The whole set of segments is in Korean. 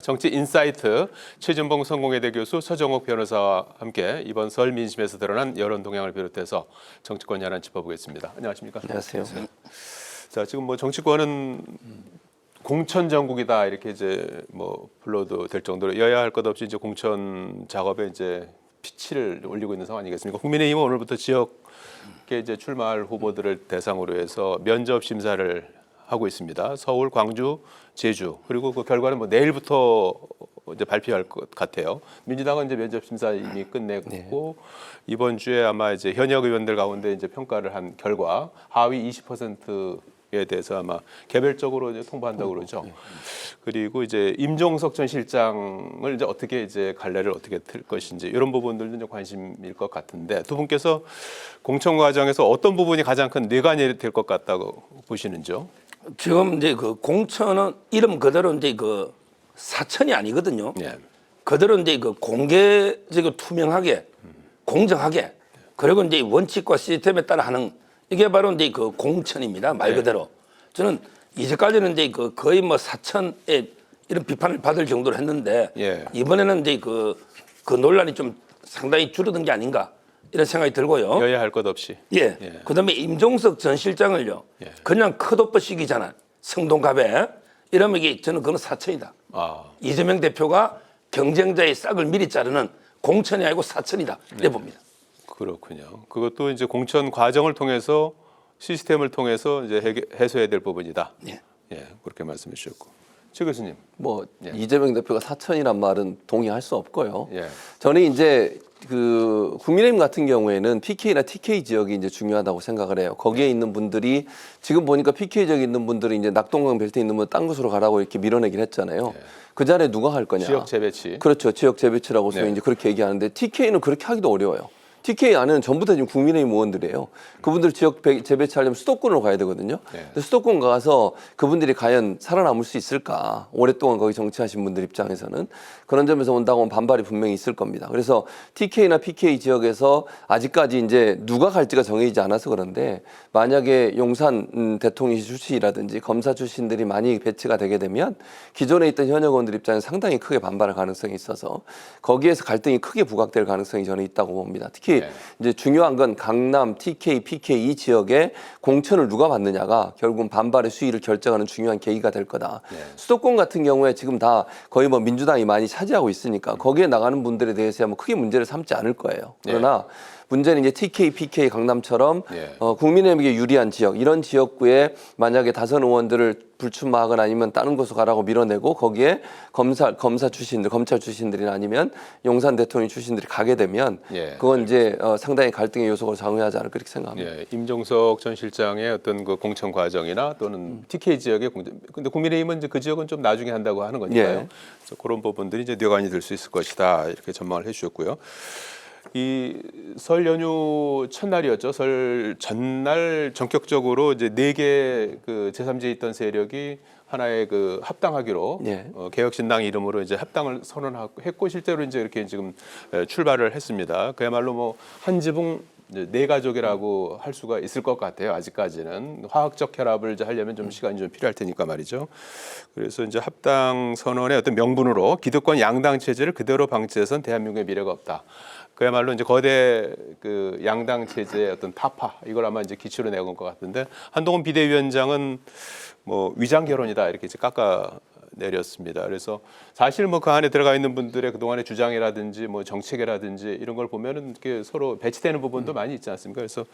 정치 인사이트 최진봉 성공회대 교수 서정옥 변호사와 함께 이번 설 민심에서 드러난 여론 동향을 비롯해서 정치권 현안 짚어보겠습니다. 안녕하십니까? 안녕하세요. 자, 지금 뭐 정치권은 공천 정국이다 이렇게 이제 뭐 불러도 될 정도로 여야 할 것 없이 이제 공천 작업에 이제 피치를 올리고 있는 상황 아니겠습니까? 국민의힘은 오늘부터 지역에 이제 출마할 후보들을 대상으로 해서 면접 심사를 하고 있습니다. 서울, 광주, 제주 그리고 그 결과는 뭐 내일부터 이제 발표할 것 같아요. 민주당은 이제 면접 심사 이미 끝내고 이번 주에 아마 이제 현역 의원들 가운데 이제 평가를 한 결과 하위 20%에 대해서 아마 개별적으로 이제 통보한다고 그러죠. 그리고 이제 임종석 전 실장을 이제 어떻게 이제 갈래를 어떻게 틀 것인지 이런 부분들도 이제 관심일 것 같은데 두 분께서 공천 과정에서 어떤 부분이 가장 큰 뇌관이 될 것 같다고 보시는지요? 지금 이제 그 공천은 이름 그대로 이제 그 사천이 아니거든요. 예. 그대로 이제 그 공개적이고 투명하게 공정하게 그리고 이제 원칙과 시스템에 따라 하는 이게 바로 이제 그 공천입니다. 말 그대로. 저는 이제까지는 이제 그 거의 뭐 사천에 이런 비판을 받을 정도로 했는데 이번에는 이제 그 논란이 좀 상당히 줄어든 게 아닌가 이런 생각이 들고요. 여야 할 것 없이. 그다음에 임종석 전 실장을요. 그냥 컷오프식이잖아. 성동갑에 이러면 이게 저는 그건 사천이다. 이재명 대표가 경쟁자의 싹을 미리 자르는 공천이 아니고 사천이다. 이래 봅니다. 그렇군요. 그것도 이제 공천 과정을 통해서 시스템을 통해서 이제 해소해야 될 부분이다. 그렇게 말씀해 주셨고. 최 교수님. 뭐 이재명 대표가 사천이란 말은 동의할 수 없고요. 저는 이제 그 국민의힘 같은 경우에는 PK나 TK 지역이 이제 중요하다고 생각을 해요. 거기에 있는 분들이 지금 보니까 PK 지역에 있는 분들이 이제 낙동강 벨트에 있는 분 딴 곳으로 가라고 이렇게 밀어내긴 했잖아요. 그 자리에 누가 할 거냐? 지역 재배치. 그렇죠. 지역 재배치라고 소위 이제 그렇게 얘기하는데 TK는 그렇게 하기도 어려워요. TK 안에는 전부 다 지금 국민의힘 의원들이에요. 그분들 지역 재배치하려면 수도권으로 가야 되거든요. 근데 수도권 가서 그분들이 과연 살아남을 수 있을까? 오랫동안 거기 정치하신 분들 입장에서는 그런 점에서 온다고 하면 반발이 분명히 있을 겁니다. 그래서 TK나 PK 지역에서 아직까지 이제 누가 갈지가 정해지지 않아서 그런데 만약에 용산 대통령 출신이라든지 검사 출신들이 많이 배치가 되게 되면 기존에 있던 현역 의원들 입장에서 상당히 크게 반발할 가능성이 있어서 거기에서 갈등이 크게 부각될 가능성이 저는 있다고 봅니다. 특히 이제 중요한 건 강남, TK, PK 이 지역에 공천을 누가 받느냐가 결국은 반발의 수위를 결정하는 중요한 계기가 될 거다. 수도권 같은 경우에 지금 다 거의 뭐 민주당이 많이 차지하고 있으니까 거기에 나가는 분들에 대해서야 뭐 크게 문제를 삼지 않을 거예요. 그러나 문제는 이제 TK, PK 강남처럼 국민의힘에게 유리한 지역 이런 지역구에 만약에 다선 의원들을 불출마하거나 아니면 다른 곳으로 가라고 밀어내고 거기에 검사 출신들, 검찰 출신들이나 아니면 용산 대통령 출신들이 가게 되면 그건 이제 상당히 갈등의 요소로 작용하지 않을까 그렇게 생각합니다. 임종석 전 실장의 어떤 그 공천 과정이나 또는 TK 지역의 공천. 근데 국민의힘은 이제 그 지역은 좀 나중에 한다고 하는 거니까요. 그래서 그런 부분들이 이제 뇌관이 될 수 있을 것이다 이렇게 전망을 해주셨고요. 이 설 연휴 첫날이었죠. 설 전날 전격적으로 이제 4개 그 제3지에 있던 세력이 하나의 그 합당하기로 개혁신당 이름으로 이제 합당을 선언했고 실제로 이제 이렇게 지금 출발을 했습니다. 그야말로 뭐 한 지붕 네 가족이라고 할 수가 있을 것 같아요. 아직까지는 화학적 혈압을 이제 하려면 좀 시간이 좀 필요할 테니까 말이죠. 그래서 이제 합당 선언의 어떤 명분으로 기득권 양당 체제를 그대로 방치해선 대한민국의 미래가 없다. 그야말로 이제 거대 그 양당 체제의 어떤 타파 이걸 아마 이제 기초로 내건 것 같은데 한동훈 비대위원장은 뭐 위장 결혼이다 이렇게 이제 깎아 내렸습니다. 그래서 사실 뭐 그 안에 들어가 있는 분들의 그동안의 주장이라든지 뭐 정책이라든지 이런 걸 보면은 이렇게 서로 배치되는 부분도 많이 있지 않습니까? 그래서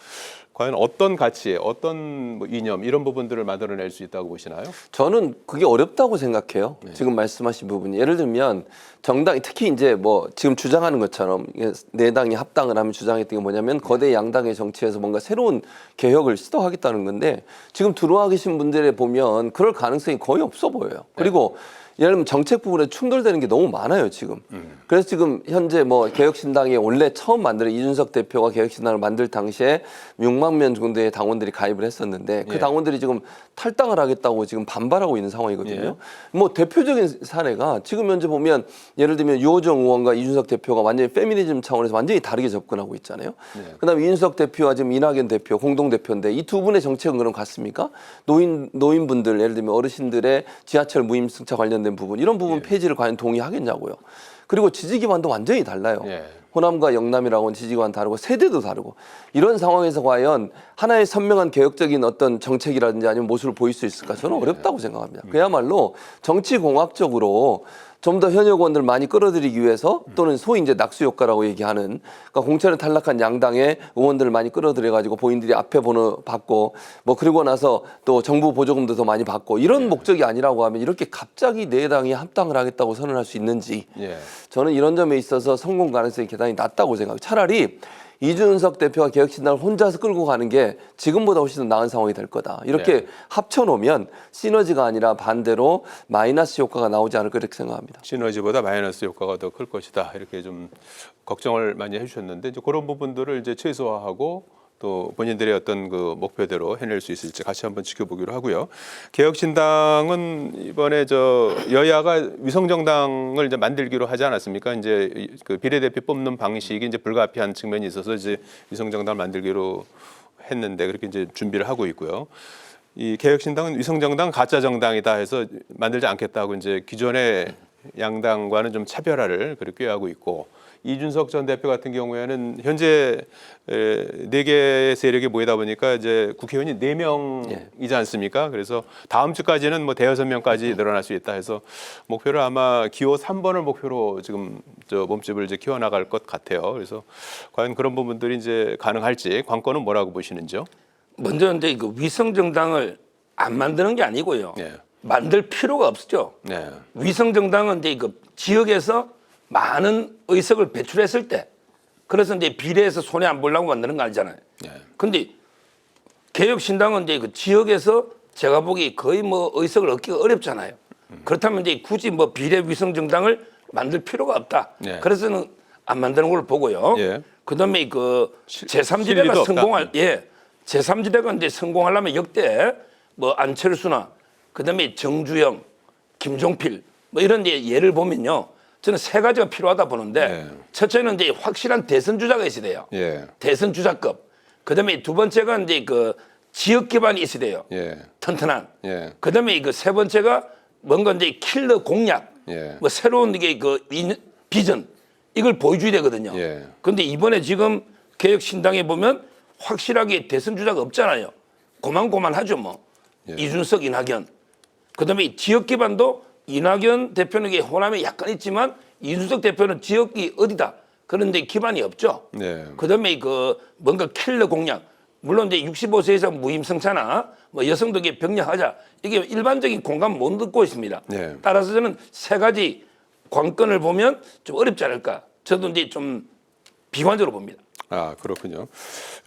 과연 어떤 가치, 어떤 뭐 이념 이런 부분들을 만들어낼 수 있다고 보시나요? 저는 그게 어렵다고 생각해요. 지금 말씀하신 부분이 예를 들면 정당이 특히 이제 뭐 지금 주장하는 것처럼 네 당이 합당을 하면 주장했던 게 뭐냐면 거대 양당의 정치에서 뭔가 새로운 개혁을 시도하겠다는 건데 지금 들어와 계신 분들에 보면 그럴 가능성이 거의 없어 보여요. 그리고 예를 들면 정책 부분에 충돌되는 게 너무 많아요 지금. 그래서 지금 현재 뭐 개혁신당이 원래 처음 만든 이준석 대표가 개혁신당을 만들 당시에 6만 명 정도의 당원들이 가입을 했었는데 그 당원들이 지금 탈당을 하겠다고 지금 반발하고 있는 상황이거든요. 뭐 대표적인 사례가 지금 현재 보면 예를 들면 유호정 의원과 이준석 대표가 완전히 페미니즘 차원에서 완전히 다르게 접근하고 있잖아요. 그다음에 이준석 대표와 지금 이낙연 대표 공동 대표인데 이 두 분의 정책은 그럼 같습니까? 노인분들 예를 들면 어르신들의 지하철 무임승차 관련된 포함된 부분 이런 부분 폐지를 과연 동의하겠냐고요. 그리고 지지 기반도 완전히 달라요. 예. 호남과 영남이라고는 지지 기반 다르고 세대도 다르고 이런 상황에서 과연 하나의 선명한 개혁적인 어떤 정책이라든지 아니면 모습을 보일 수 있을까? 저는 어렵다고 생각합니다. 그야말로 정치공학적으로 좀 더 현역 의원들 많이 끌어들이기 위해서 또는 소위 이제 낙수 효과라고 얘기하는 그러니까 공천에 탈락한 양당의 의원들을 많이 끌어들여 가지고 본인들이 앞에 번호 받고 뭐 그리고 나서 또 정부 보조금도 더 많이 받고 이런 목적이 아니라고 하면 이렇게 갑자기 네 당이 합당을 하겠다고 선언할 수 있는지 예. 저는 이런 점에 있어서 성공 가능성이 대단히 낮다고 생각해요. 차라리 이준석 대표가 개혁신당을 혼자서 끌고 가는 게 지금보다 훨씬 더 나은 상황이 될 거다. 이렇게 합쳐놓으면 시너지가 아니라 반대로 마이너스 효과가 나오지 않을까 이렇게 생각합니다. 시너지보다 마이너스 효과가 더 클 것이다. 이렇게 좀 걱정을 많이 해주셨는데 이제 그런 부분들을 이제 최소화하고 또 본인들의 어떤 그 목표대로 해낼 수 있을지 같이 한번 지켜보기로 하고요. 개혁신당은 이번에 저 여야가 위성정당을 이제 만들기로 하지 않았습니까? 이제 그 비례대표 뽑는 방식이 이제 불가피한 측면이 있어서 이제 위성정당을 만들기로 했는데 그렇게 이제 준비를 하고 있고요. 이 개혁신당은 위성정당 가짜 정당이다 해서 만들지 않겠다고 이제 기존의 양당과는 좀 차별화를 그렇게 꾀하고 있고 이준석 전 대표 같은 경우에는 현재 4개의 세력이 모이다 보니까 이제 국회의원이 4명이지 않습니까? 그래서 다음 주까지는 뭐 대여섯 명까지 늘어날 수 있다 해서 목표를 아마 기호 3번을 목표로 지금 저 몸집을 이제 키워나갈 것 같아요. 그래서 과연 그런 부분들이 이제 가능할지 관건은 뭐라고 보시는지요? 먼저 이제 그 위성정당을 안 만드는 게 아니고요. 네. 만들 필요가 없죠. 네. 위성정당은 이제 그 지역에서 많은 의석을 배출했을 때 그래서 이제 비례해서 손해 안 보려고 만드는 거 아니잖아요. 네. 근데 개혁신당은 이제 그 지역에서 제가 보기 거의 뭐 의석을 얻기가 어렵잖아요. 그렇다면 이제 굳이 뭐 비례 위성정당을 만들 필요가 없다. 네. 그래서는 안 만드는 걸로 보고요. 예. 그다음에 그 실리도 제3지대가 없다. 성공할 제3지대가 이제 성공하려면 역대 뭐 안철수나 그다음에 정주영, 김종필 뭐 이런 이제 예를 보면요. 저는 세 가지가 필요하다 보는데 네. 첫째는 이제 확실한 대선 주자가 있어야 돼요. 예. 대선 주자급. 그다음에 두 번째가 이제 그 지역 기반이 있어야 돼요. 예. 튼튼한. 예. 그다음에 그 세 번째가 뭔가 이제 킬러 공약. 예. 뭐 새로운 이게 그 비전 이걸 보여줘야 되거든요. 예. 그런데 이번에 지금 개혁신당에 보면 확실하게 대선 주자가 없잖아요. 고만고만하죠 뭐. 예. 이준석, 이낙연. 그다음에 지역 기반도 이낙연 대표는 이게 호남에 약간 있지만 이준석 대표는 지역이 어디다. 그런데 기반이 없죠. 네. 그다음에 그 뭔가 킬러 공약. 물론 이제 65세 이상 무임승차나 뭐 여성도 이게 병력하자. 이게 일반적인 공감 못 듣고 있습니다. 네. 따라서 저는 세 가지 관건을 보면 좀 어렵지 않을까. 저도 이제 좀 비관적으로 봅니다. 아 그렇군요.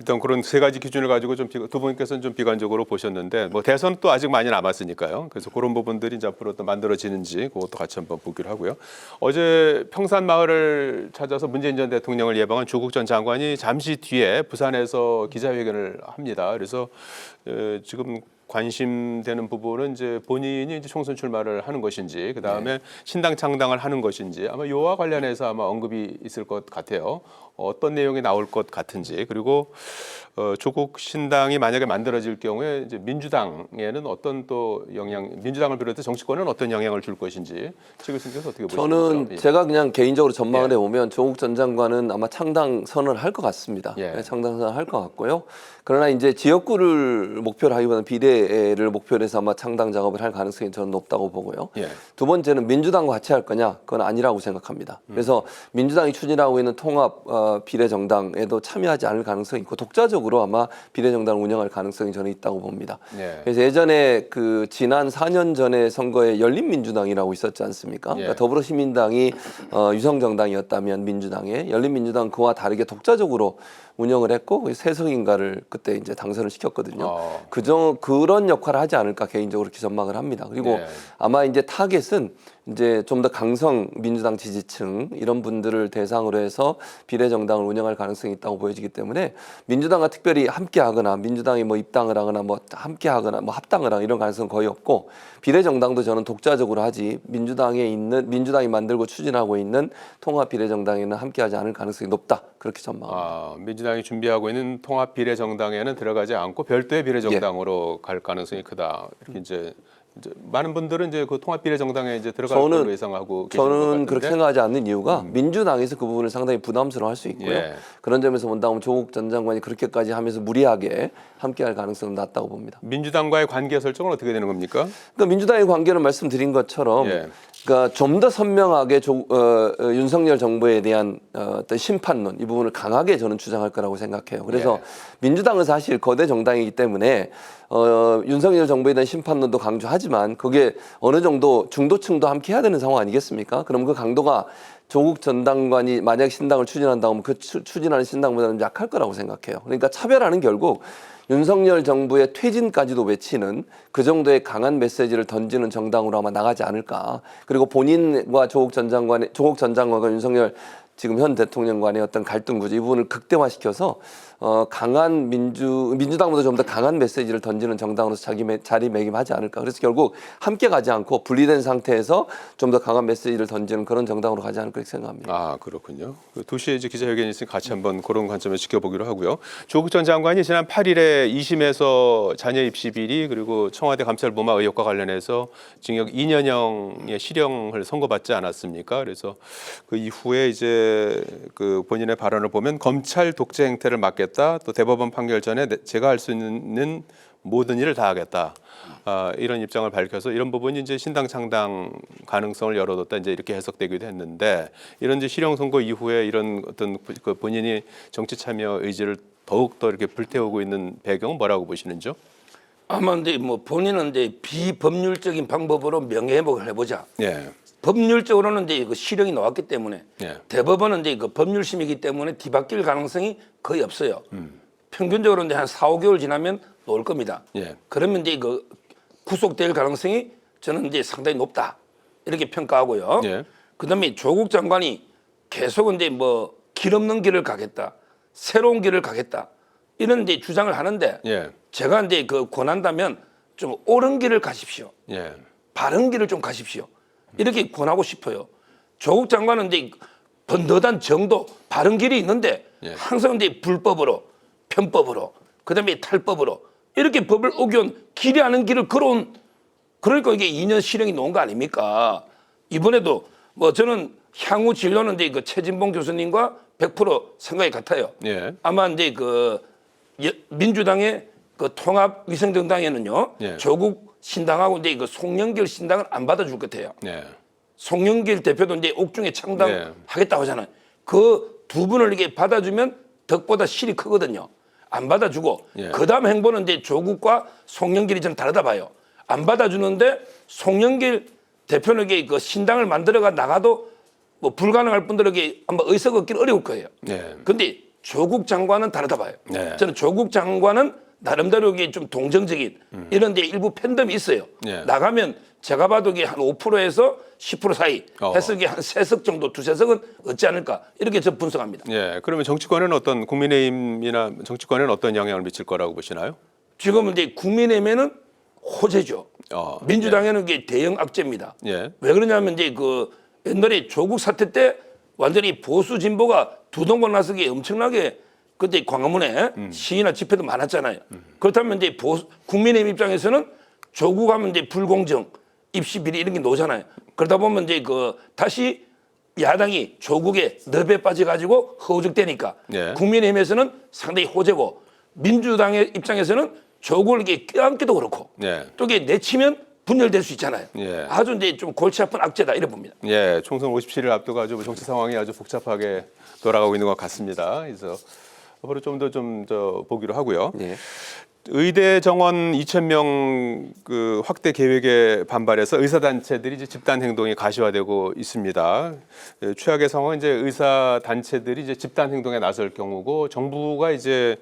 일단 그런 세 가지 기준을 가지고 좀 두 분께서는 좀 비관적으로 보셨는데 뭐 대선 또 아직 많이 남았으니까요. 그래서 그런 부분들이 이제 앞으로 또 만들어지는지 그것도 같이 한번 보기로 하고요. 어제 평산 마을을 찾아서 문재인 전 대통령을 예방한 조국 전 장관이 잠시 뒤에 부산에서 기자회견을 합니다. 그래서 지금 관심되는 부분은 이제 본인이 이제 총선 출마를 하는 것인지 그 다음에 신당 창당을 하는 것인지 아마 요와 관련해서 아마 언급이 있을 것 같아요. 어떤 내용이 나올 것 같은지 그리고 조국 신당이 만약에 만들어질 경우에 이제 민주당에는 어떤 또 민주당을 비롯해 정치권은 어떤 영향을 줄 것인지 최 교수님께서 어떻게 보십니까? 저는 예. 제가 그냥 개인적으로 전망을 예. 해보면 조국 전 장관은 아마 창당 선언을 할 것 같습니다. 예. 네, 창당 선언을 할 것 같고요. 그러나 이제 지역구를 목표로 하기보다는 비례를 목표로 해서 아마 창당 작업을 할 가능성이 저는 높다고 보고요. 예. 두 번째는 민주당과 같이 할 거냐? 그건 아니라고 생각합니다. 그래서 민주당이 추진하고 있는 통합 비례정당에도 참여하지 않을 가능성이 있고 독자적으로 아마 비례정당을 운영할 가능성이 저는 있다고 봅니다. 예. 그래서 예전에 그 지난 4년 전에 선거에 열린민주당이라고 있었지 않습니까? 예. 그러니까 더불어시민당이 유성정당이었다면 민주당에 열린민주당 그와 다르게 독자적으로 운영을 했고 세석인가를 그때 이제 당선을 시켰거든요. 그런 역할을 하지 않을까 개인적으로 그렇게 전망을 합니다. 그리고 예. 아마 이제 타겟은 이제 좀 더 강성 민주당 지지층 이런 분들을 대상으로 해서 비례정당을 운영할 가능성이 있다고 보여지기 때문에 민주당과 특별히 함께하거나 민주당이 뭐 입당을 하거나 뭐 함께하거나 뭐 합당을 하거나 이런 가능성은 거의 없고 비례정당도 저는 독자적으로 하지 민주당이 만들고 추진하고 있는 통합 비례정당에는 함께하지 않을 가능성이 높다 그렇게 전망합니다. 민주당이 준비하고 있는 통합 비례정당에는 들어가지 않고 별도의 비례정당으로 갈 가능성이 크다 이렇게 이제 이제 많은 분들은 이제 그 통합비례정당에 이제 들어갈 걸로 예상하고 계시는 것 저는 같은데. 그렇게 생각하지 않는 이유가 민주당에서 그 부분을 상당히 부담스러워할 수 있고요. 예. 그런 점에서 본다면 조국 전 장관이 그렇게까지 하면서 무리하게 함께할 가능성은 낮다고 봅니다. 민주당과의 관계 설정은 어떻게 되는 겁니까? 그러니까 민주당의 관계는 말씀드린 것처럼 예. 그러니까 좀 더 선명하게 윤석열 정부에 대한 어떤 심판론 이 부분을 강하게 저는 주장할 거라고 생각해요. 그래서 예. 민주당은 사실 거대 정당이기 때문에 윤석열 정부에 대한 심판론도 강조하지만 그게 어느 정도 중도층도 함께 해야 되는 상황 아니겠습니까? 그럼 그 강도가 조국 전 장관이 만약 신당을 추진한다면 그 추진하는 신당보다는 약할 거라고 생각해요. 그러니까 차별화는 결국 윤석열 정부의 퇴진까지도 외치는 그 정도의 강한 메시지를 던지는 정당으로 아마 나가지 않을까. 그리고 본인과 조국 전 장관과 윤석열 지금 현 대통령 간의 어떤 갈등 구조 이 부분을 극대화시켜서 강한 민주당보다 좀 더 강한 메시지를 던지는 정당으로서 자리매김하지 않을까. 그래서 결국 함께 가지 않고 분리된 상태에서 좀 더 강한 메시지를 던지는 그런 정당으로 가지 않을까 생각합니다. 아, 그렇군요. 2시에 이제 기자회견이 있으니 같이 한번 그런 관점에서 지켜보기로 하고요. 조국 전 장관이 지난 8일에 2심에서 자녀 입시 비리 그리고 청와대 감찰 무마 의혹과 관련해서 징역 2년형의 실형을 선고받지 않았습니까? 그래서 그 이후에 이제 그 본인의 발언을 보면 검찰 독재 행태를 막겠다. 또 대법원 판결 전에 제가 할 수 있는 모든 일을 다 하겠다. 이런 입장을 밝혀서 이런 부분이 이제 신당 창당 가능성을 열어뒀다 이제 이렇게 해석되기도 했는데 이런 이제 실형 선고 이후에 이런 어떤 그 본인이 정치 참여 의지를 더욱 더 이렇게 불태우고 있는 배경은 뭐라고 보시는지요? 아마 근데 뭐 본인은 이제 비법률적인 방법으로 명예회복을 해보자. 예. 법률적으로는 이제 그 실형이 나왔기 때문에 예. 대법원은 이제 그 법률심이기 때문에 뒤바뀔 가능성이 거의 없어요. 평균적으로 이제 한 4, 5개월 지나면 나올 겁니다. 예. 그러면 이제 그 구속될 가능성이 저는 이제 상당히 높다 이렇게 평가하고요. 예. 그다음에 조국 장관이 계속 이제 뭐 길 없는 길을 가겠다, 새로운 길을 가겠다 이런 이제 주장을 하는데 예. 제가 이제 그 권한다면 좀 옳은 길을 가십시오. 예. 바른 길을 좀 가십시오. 이렇게 권하고 싶어요. 조국 장관은 이제 번듯한 정도, 바른 길이 있는데 예. 항상 이제 불법으로, 편법으로, 그다음에 탈법으로 이렇게 법을 어겨온 길이 아닌 길을 걸어온 그러니까 이게 2년 실형이 나온 거 아닙니까? 이번에도 뭐 저는 향후 진로는 이제 그 최진봉 교수님과 100% 생각이 같아요. 예. 아마 이제 그 민주당의 그 통합위성정당에는요 예. 조국 신당하고 이제 그 송영길 신당을 안 받아줄 것 같아요. 예. 송영길 대표도 이제 옥중에 네. 창당하겠다고 하잖아요. 그 두 분을 이게 받아주면 덕보다 실이 크거든요. 안 받아주고 예. 그다음 행보는 이제 조국과 송영길이 저는 다르다 봐요. 안 받아주는데 송영길 대표는 이게 그 신당을 만들어가 나가도 뭐 불가능할 분들에게 아마 의석 얻기는 어려울 거예요. 네. 근데 조국 장관은 다르다 봐요. 네. 저는 조국 장관은 나름대로 이게 좀 동정적인 이런 데 일부 팬덤이 있어요. 네. 나가면 제가 봐도 이게 한 5%에서 10% 사이 해서 이게 한 3석 정도, 2~3석은 얻지 않을까 이렇게 저 분석합니다. 예. 그러면 정치권에는 어떤 국민의힘이나 정치권에는 어떤 영향을 미칠 거라고 보시나요? 지금은 이제 국민의힘에는 호재죠. 민주당에는 이게 대형 악재입니다. 예. 왜 그러냐면 이제 그 옛날에 조국 사태 때 완전히 보수 진보가 두 동강 나서기 엄청나게 그때 광화문에 시위나 집회도 많았잖아요. 그렇다면 이제 국민의힘 입장에서는 조국 하면 이제 불공정, 입시 비리 이런 게 나오잖아요. 그러다 보면 이제 그 다시 야당이 조국의 늪에 빠져가지고 허우적대니까 예. 국민의힘에서는 상당히 호재고 민주당의 입장에서는 조국을 이렇게 껴안기도 그렇고 예. 또 이게 내치면 분열될 수 있잖아요. 예. 아주 이제 좀 골치 아픈 악재다 이래 봅니다. 예, 총선 57일 앞두고 아주 정치 상황이 아주 복잡하게 돌아가고 있는 것 같습니다. 그래서 앞으로 좀 더 보기로 하고요. 예. 의대 정원 2,000명 그 확대 계획에 반발해서 의사 단체들이 이제 집단 행동이 가시화되고 있습니다. 최악의 상황은 이제 의사 단체들이 이제 집단 행동에 나설 경우고 정부가 이제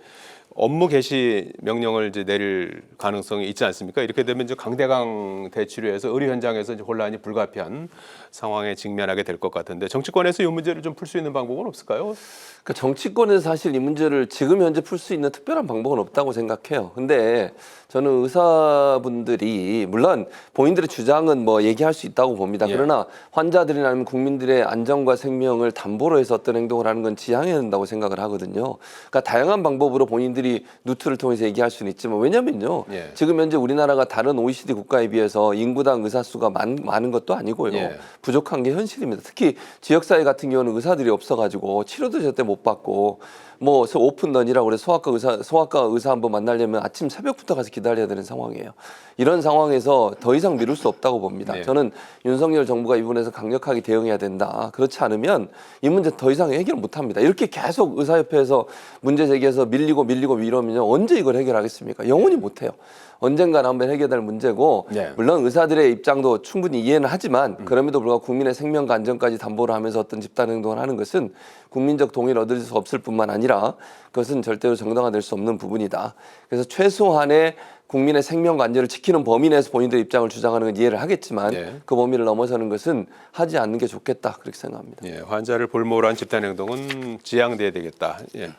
업무 개시 명령을 이제 내릴 가능성이 있지 않습니까? 이렇게 되면 이제 강대강 대치료에서 의료 현장에서 이제 혼란이 불가피한 상황에 직면하게 될 것 같은데 정치권에서 이 문제를 좀 풀 수 있는 방법은 없을까요? 그러니까 정치권에서 사실 이 문제를 지금 현재 풀 수 있는 특별한 방법은 없다고 생각해요. 근데 저는 의사분들이 물론 본인들의 주장은 뭐 얘기할 수 있다고 봅니다. 예. 그러나 환자들이나 아니면 국민들의 안전과 생명을 담보로 해서 어떤 행동을 하는 건 지양해야 된다고 생각을 하거든요. 그러니까 다양한 방법으로 본인들이 의사들이 누트를 통해서 얘기할 수는 있지만 왜냐면요. 예. 지금 현재 우리나라가 다른 OECD 국가에 비해서 인구당 의사 수가 많은 것도 아니고요. 예. 부족한 게 현실입니다. 특히 지역사회 같은 경우는 의사들이 없어가지고 치료도 제때 못 받고 뭐 오픈런이라고 그래 소아과 의사 한번 만나려면 아침 새벽부터 가서 기다려야 되는 상황이에요. 이런 상황에서 더 이상 미룰 수 없다고 봅니다. 네. 저는 윤석열 정부가 이 부분에서 강력하게 대응해야 된다. 그렇지 않으면 이 문제 더 이상 해결 못합니다. 이렇게 계속 의사협회에서 문제 제기해서 밀리고 이러면요 언제 이걸 해결하겠습니까? 영원히 못해요. 언젠가는 한번 해결될 문제고 네. 물론 의사들의 입장도 충분히 이해는 하지만 그럼에도 불구하고 국민의 생명과 안전까지 담보를 하면서 어떤 집단 행동을 하는 것은 국민적 동의를 얻을 수 없을 뿐만 아니라 그것은 절대로 정당화될 수 없는 부분이다. 그래서 최소한의 국민의 생명과 안전을 지키는 범위 내에서 본인들의 입장을 주장하는 건 이해를 하겠지만 네. 그 범위를 넘어서는 것은 하지 않는 게 좋겠다 그렇게 생각합니다. 예, 환자를 볼모로 한 집단 행동은 지양돼야 되겠다. 예.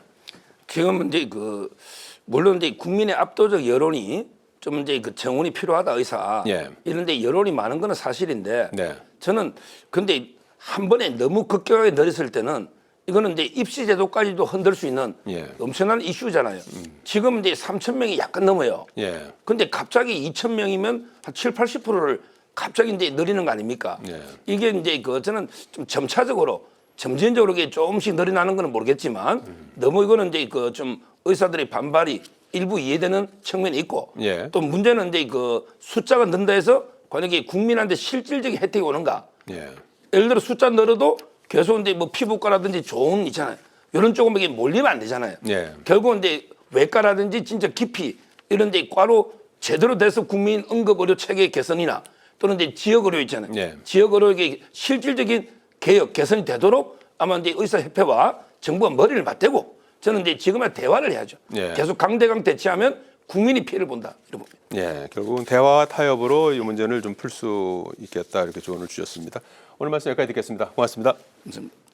지금 이제 물론 이제 국민의 압도적 여론이 좀 이제 정원이 필요하다 의사 예. 이런데 여론이 많은 거는 사실인데 네. 저는 근데 한 번에 너무 급격하게 늘었을 때는 이거는 이제 입시 제도까지도 흔들 수 있는 예. 엄청난 이슈잖아요. 지금 이제 3천 명이 약간 넘어요. 예. 근데 갑자기 2천 명이면 한 7, 80%를 갑자기 이제 늘리는 거 아닙니까? 예. 이게 이제 저는 좀 점차적으로 점진적으로 이게 조금씩 늘어나는 거는 모르겠지만 너무 이거는 이제 좀 의사들의 반발이 일부 이해되는 측면이 있고 예. 또 문제는 이제 숫자가 는다 해서 만약에 국민한테 실질적인 혜택이 오는가? 예. 예를 들어 숫자 늘어도 계속 이제 뭐 피부과라든지 좋은 있잖아요. 이런 쪽으로 몰리면 안 되잖아요. 예. 결국은 이제 외과라든지 진짜 깊이 이런 데 과로 제대로 돼서 국민 응급 의료 체계 개선이나 또는 이제 지역 의료 있잖아요. 예. 지역 의료의 실질적인 개혁 개선이 되도록 아마 이제 의사협회와 정부가 머리를 맞대고 저는 이제 지금은 대화를 해야죠. 예. 계속 강대강 대치하면 국민이 피해를 본다. 이런 겁니다. 예, 결국은 대화와 타협으로 이 문제를 좀 풀 수 있겠다 이렇게 조언을 주셨습니다. 오늘 말씀 여기까지 듣겠습니다. 고맙습니다. 감사합니다.